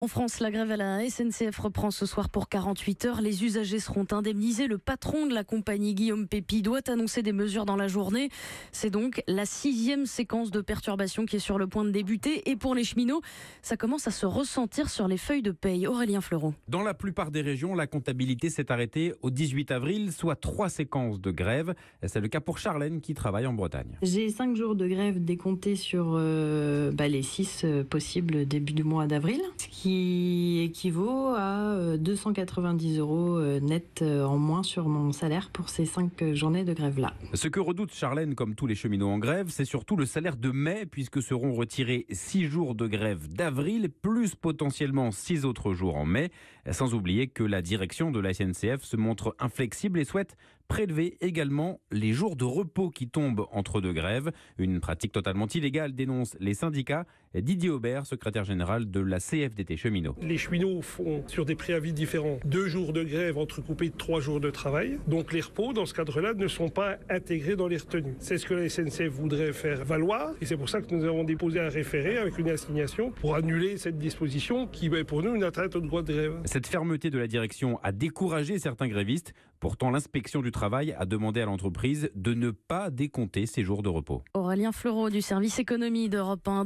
En France, la grève à la SNCF reprend ce soir pour 48 heures. Les usagers seront indemnisés. Le patron de la compagnie, Guillaume Pépi, doit annoncer des mesures dans la journée. C'est donc la 6e séquence de perturbation qui est sur le point de débuter. Et pour les cheminots, ça commence à se ressentir sur les feuilles de paye. Aurélien Fleureau. Dans la plupart des régions, la comptabilité s'est arrêtée au 18 avril, soit 3 séquences de grève. C'est le cas pour Charlène qui travaille en Bretagne. J'ai 5 jours de grève décomptés sur les 6 possibles début du mois d'avril, ce qui équivaut à 290 € net en moins sur mon salaire pour ces 5 journées de grève-là. Ce que redoute Charlène, comme tous les cheminots en grève, c'est surtout le salaire de mai, puisque seront retirés 6 jours de grève d'avril, plus potentiellement 6 autres jours en mai. Sans oublier que la direction de la SNCF se montre inflexible et souhaite prélever également les jours de repos qui tombent entre deux grèves. Une pratique totalement illégale, dénoncent les syndicats. Didier Aubert, secrétaire général de la CFDT Cheminots. Les cheminots font sur des préavis différents 2 jours de grève entrecoupés de 3 jours de travail. Donc les repos, dans ce cadre-là, ne sont pas intégrés dans les retenues. C'est ce que la SNCF voudrait faire valoir. Et c'est pour ça que nous avons déposé un référé avec une assignation pour annuler cette disposition qui est pour nous une atteinte au droit de grève. Cette fermeté de la direction a découragé certains grévistes. Pourtant, l'inspection du travail a demandé à l'entreprise de ne pas décompter ces jours de repos. Aurélien Fleureau du service économie d'Europe 1.